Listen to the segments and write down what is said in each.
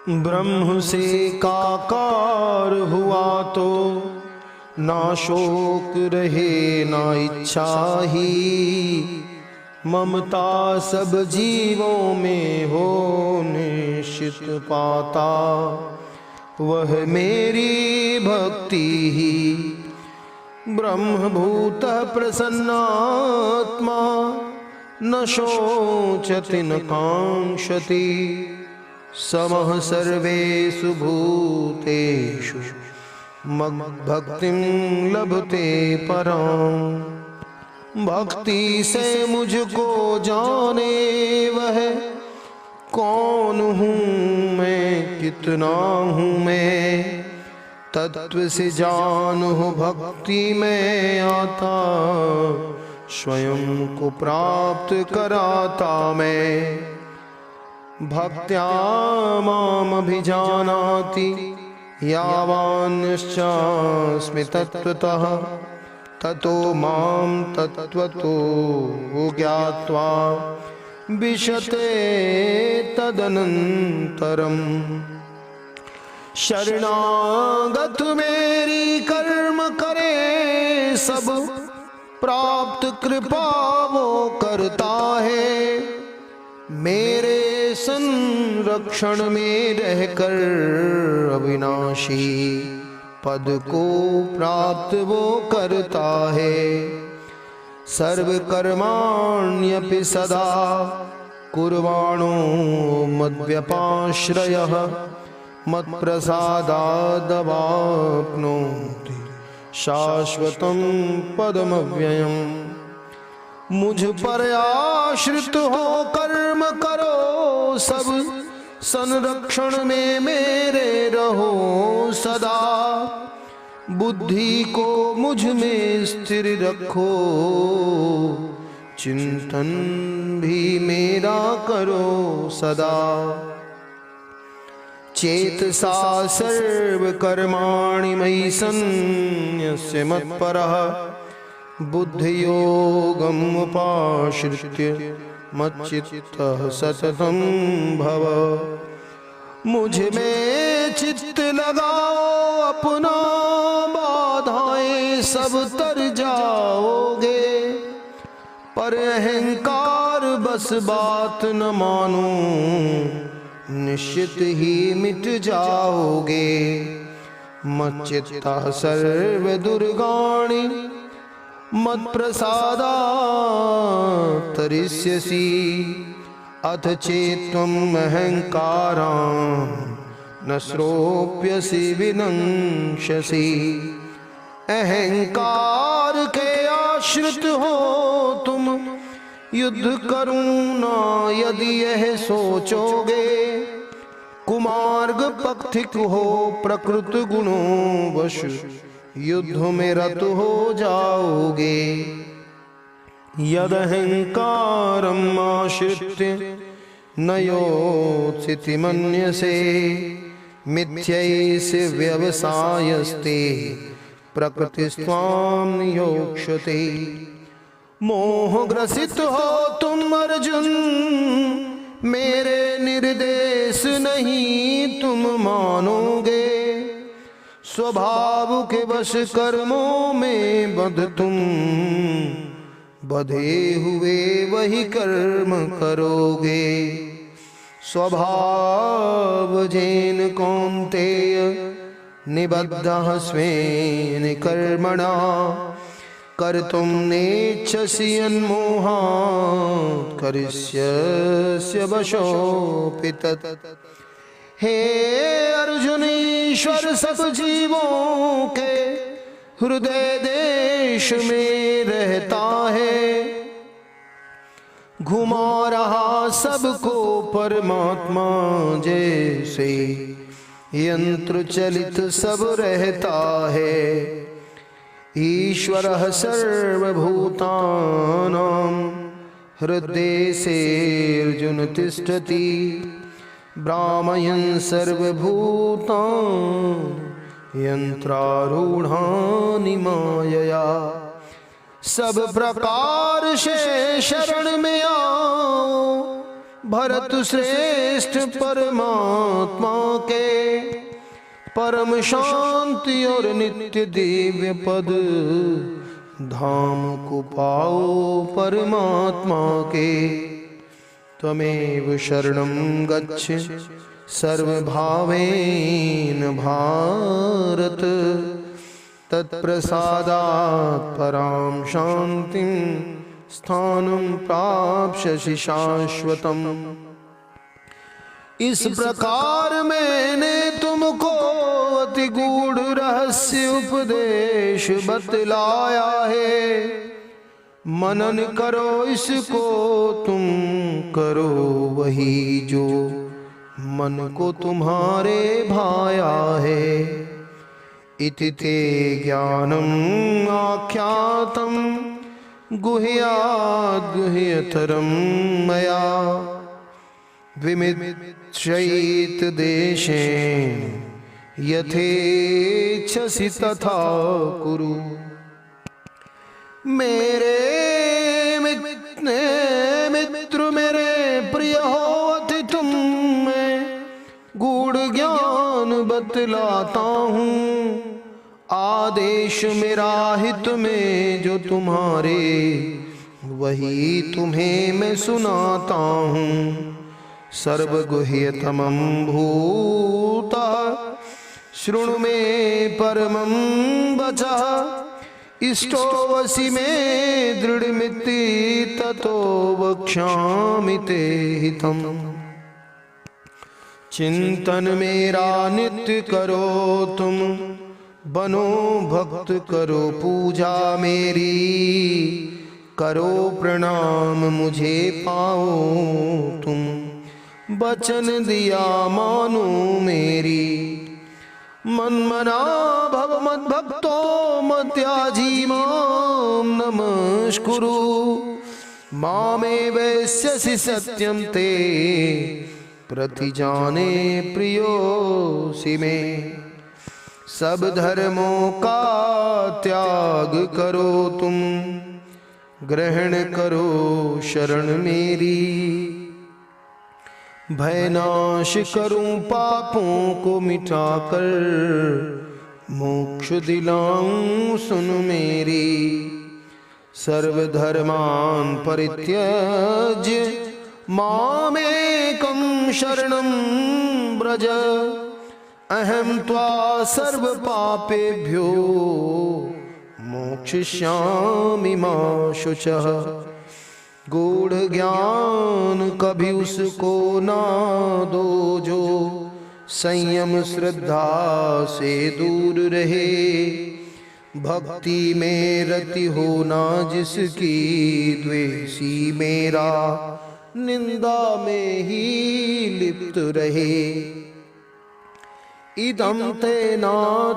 ब्रह्म से काकार हुआ तो ना शोक रहे ना इच्छा ही, ममता सब जीवों में हो निश्चित पाता, वह मेरी भक्ति ही। ब्रह्मभूत प्रसन्नात्मा न शोचति न कांक्षति, समः सर्वेषु भूतेषु मद्भक्तिं लभते परां। भक्ति से मुझको जाने वह कौन हूँ मैं, कितना हूँ मैं, तत्व से जान हो भक्ति में आता, स्वयं को प्राप्त कराता मैं। भक्त्या मामभिजानाति यावान्निश्चास्मि तत्त्वतः, ततो मां तत्त्वतो ज्ञात्वा विशते तदनन्तरम्। शरणागत मेरी कर्म करे सब, प्राप्त कृपा वो करता है। मेरे संरक्षण में रहकर अविनाशी पद को प्राप्त वो करता है। सर्व कर्माण्यपि सदा कुर्वाणो मद्व्यपाश्रयः, मत्प्रसादादवाप्नोति शाश्वतं पदमव्ययम्। मुझ पर आश्रित हो कर्म करो सब, संरक्षण में मेरे रहो सदा। बुद्धि को मुझ में स्थिर रखो, चिंतन भी मेरा करो सदा। चेतसा सर्व कर्माणि मयि सन्न्यस्य मत्परः, बुद्धियोगम् उपाश्रित्य मच्चित्तः सततं भव। मुझ में चित्त लगाओ अपना, बाधाएं सब तर जाओगे। पर अहंकार बस बात न मानो, निश्चित ही मिट जाओगे। मच्चित्तः सर्व दुर्गाणि मत्प्रसादात् तरिष्यसि, अथ चेत्त्वम् अहंकारान् न श्रोप्यसि विनङ्क्ष्यसि। अहंकार के आश्रित हो तुम, युद्ध करूं ना यदि यह सोचोगे। कुमार्ग पथिक हो प्रकृत गुणों वश, युद्ध में रत हो जाओगे। यदहंकारम् आश्रित्य न योत्स्यति मन्यसे, मिथ्यैष व्यवसायस्ते प्रकृतिस्त्वां नियोक्ष्यते। मोहग्रसित हो तुम अर्जुन, मेरे निर्देश नहीं तुम मानोगे। स्वभाव के वश कर्मों में बंध तुम, बधे हुए वही कर्म करोगे। स्वभाव जेन कौन्तेय निबद्धः स्वेन कर्मणा, कर्तुं नेच्छसि यन्मोहात् करिष्यसि वशोऽपि तत्। हे अर्जुन, ईश्वर सब जीवों के हृदय देश में रहता है। घुमा रहा सबको परमात्मा जैसे, यंत्र चलित सब रहता है। ईश्वरः सर्वभूतानां हृदयेऽर्जुन तिष्ठति, भ्रामयन् सर्वभूतानि यन्त्रारूढानि मायया। सब प्रकार से शरण में आओ, भरत श्रेष्ठ परमात्मा के। परम शांति और नित्य दिव्य पद धाम को पाओ परमात्मा के। त्वमेव शरणं गच्छ सर्वभावेन भारत, तत्प्रसादात् परां शान्तिं स्थानं प्राप्स्यसि शाश्वतम्। इस प्रकार मैंने तुमको अति गूढ़ रहस्य उपदेश बतलाया है। मनन करो इसको तुम, करो वही जो मन को तुम्हारे भाया है। इति ते ज्ञानम् आख्यातं गुह्याद् गुह्यतरं मया। विमिच्छयित देशेन यथेच्छसि तथा कुरु। मेरे मित्र मेरे प्रिय हो अति तुम मैं गूढ़ ज्ञान बतलाता हूँ। आदेश मेरा हित में जो तुम्हारे, वही तुम्हें मैं सुनाता हूँ। सर्वगुह्यतमं भूता शृणु मे परमं वचः। इष्टोऽसि मे दृढमिति ततो वक्ष्यामि ते हितम्। चिंतन मेरा नित्य करो तुम, बनो भक्त करो पूजा मेरी। करो प्रणाम मुझे पाओ तुम, वचन दिया मानो मेरी। मन्मना भव मद्भक्तो मत्याजी मां नमस्कुरु। मामेवैष्यसि सत्यं ते प्रतिजाने प्रियोऽसि मे। सब धर्मों का त्याग करो तुम, ग्रहण करो शरण मेरी। भयनाश करूं पापों को मिटाकर, मोक्ष दिलाऊं सुन मेरी। सर्वधर्मान् परित्यज्य मामेकं शरणं व्रज। अहं त्वा सर्व पापेभ्यो मोक्षयिष्यामि मा शुचः। गूढ़ ज्ञान कभी उसको ना दो जो संयम श्रद्धा से दूर रहे। भक्ति में रति होना जिसकी, द्वेषी मेरा निंदा में ही लिप्त रहे। इदं ते न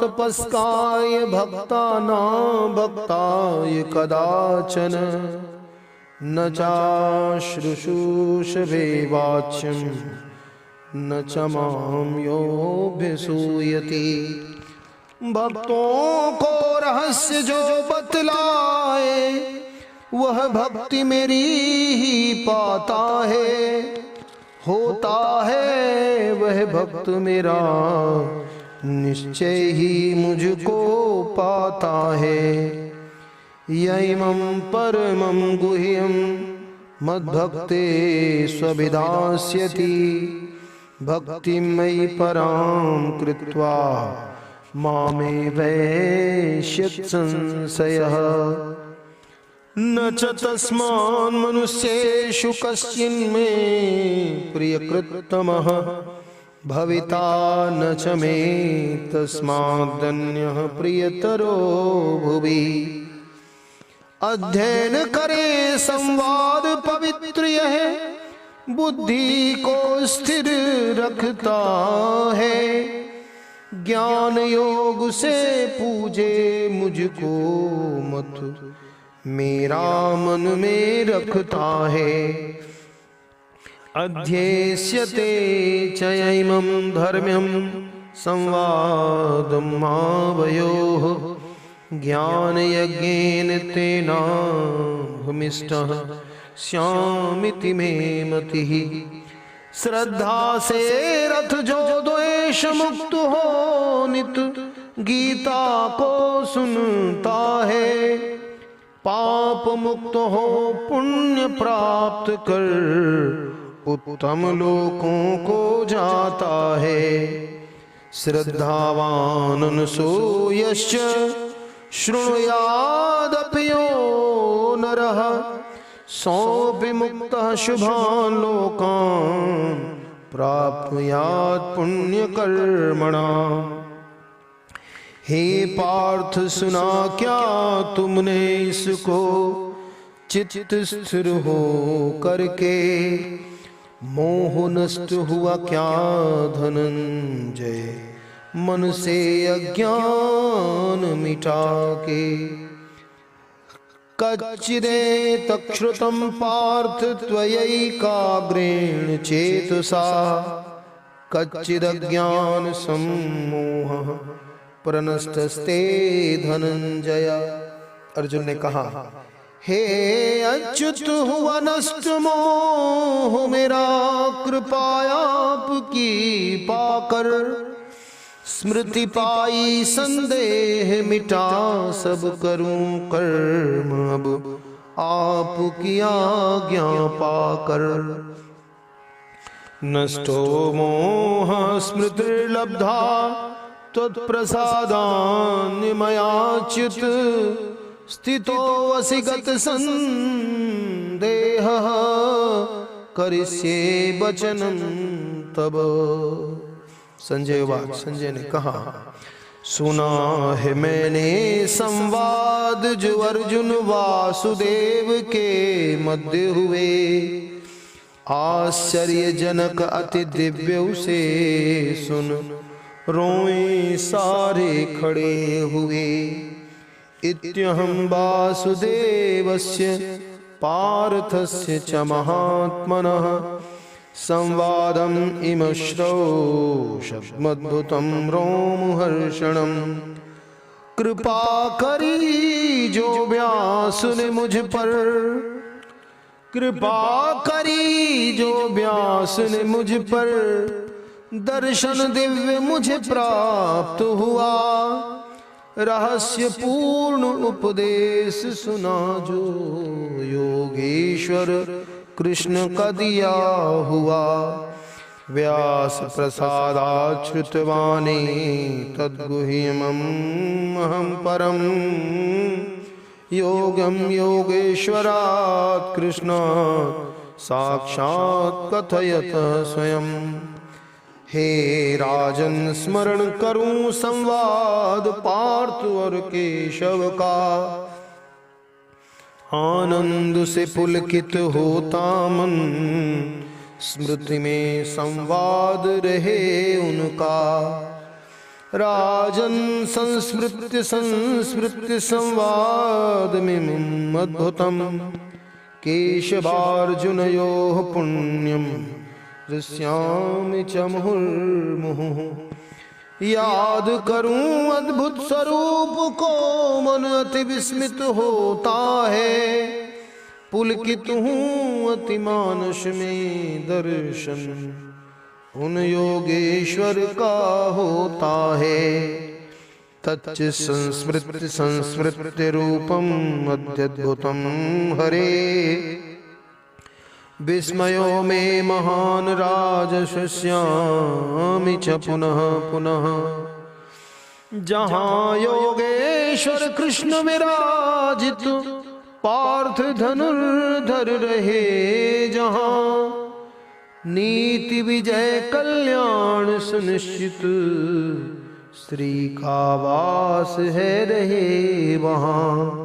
तपस्काय भक्तानां भक्ताय कदाचन। न चाश्रुषुषवे वाच्यं न च मां योऽभ्यसूयति। भक्तों को रहस्य जो बतलाए, वह भक्ति मेरी ही पाता है। होता है वह भक्त मेरा, निश्चय ही मुझको पाता है। यैमं परमं गुह्यं मद्भक्ते स्वभिधास्यति। भक्तिं मयि परां कृत्वा मामेवैष्यत् संशयः। न च तस्मान् मनुष्येषु कश्चिन्मे प्रियकृत्तमः भविता। न च मे तस्मादन्यः प्रियतरो भुवि। अध्ययन करे संवाद पवित्र यह, बुद्धि को स्थिर रखता है। ज्ञान योग से पूजे मुझको मत, मेरा मन में रखता है। अध्येष्यते चैमं धर्म्यं संवादं आवयोः। ज्ञान यज्ञेन तेना भूमिष्ठः श्यामिति मे मतिः। श्रद्धा से रथ जो द्वेष मुक्त हो, नित गीता को सुनता है। पाप मुक्त हो पुण्य प्राप्त कर, उत्तम लोकों को जाता है। श्रद्धावान सूयश्च शृणुयादपि यो नरः, सोऽपि मुक्तः शुभान् लोकान् प्राप्नुयात् पुण्यकर्मणा। हे पार्थ सुना क्या तुमने इसको, चित्त स्थिर हो करके। मोह नष्ट हुआ क्या धनंजय, मन से अज्ञान मिटा के। कच्चिदे तक्षुतं पार्थ त्वयैकाग्रेण चेतसा, कच्चिदज्ञान सम्मोहः प्रनष्टस्ते धनंजय। अर्जुन ने कहा, हे अच्युत हुआ नष्ट मोह मेरा, कृपा आपकी पाकर। स्मृति पाई संदेह मिटा, सब करूं कर्म अब आपकी आज्ञा पाकर। नष्टो मोह स्मृतिर्लब्धा, त्वत्प्रसादान् मयाच्युत। स्थितोऽसि गत संदेहः, करिष्ये वचनं तब। संजय ने कहा, सुना है मैंने संवाद जो अर्जुन वासुदेव के मध्य हुए। आश्चर्यजनक अति दिव्य उसे सुन, रोए सारे खड़े हुए। इत्यहं वासुदेवस्य पार्थस्य च महात्मनः, संवादम् इमश्रौषमद्भुतं रोमहर्षणम्। कृपा करी जो व्यास ने मुझ पर, कृपा करी जो व्यास ने मुझ पर। दर्शन दिव्य मुझे प्राप्त हुआ, रहस्य पूर्ण उपदेश सुना जो योगेश्वर कृष्ण का दिया हुआ। व्यास प्रसादाच्छ्रुतवाणी तद्गुह्यमहं परम। योगम योगेश्वरात् कृष्णात् साक्षात् कथयत स्वयं। हे राजन स्मरण करूं संवाद पार्थ और केशव का। आनंद से पुलकित होता मन, स्मृति में संवाद रहे उनका। राजन संस्मृत्य संस्मृत्य संवाद में अद्भुतम। केशवार्जुनयोः पुण्यम दृश्यामि च मुहुर्मुहुः। याद करूं अद्भुत स्वरूप को मन अति विस्मित होता है। पुलकित हूँ अति मानस में दर्शन, उन योगेश्वर का होता है। तच्च संस्मृत्य संस्मृत्य रूपम अत्यद्भुतम हरे। विस्मयो में महान राजश्यामि च पुनः पुनः। जहाँ योगेश्वर कृष्ण विराजित, पार्थ धनुर्धर रहे जहाँ। नीति विजय कल्याण सुनिश्चित, श्री का वास है रहे वहाँ।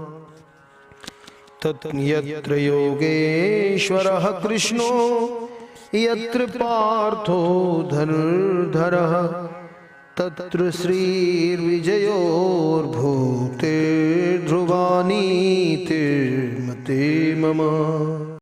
यत्र योगेश्वरः कृष्णो, यत्र पार्थो धनुर्धरः। तत्र श्रीर्विजयोर्भूतेर्ध्रुवा नीतिर्मते मम।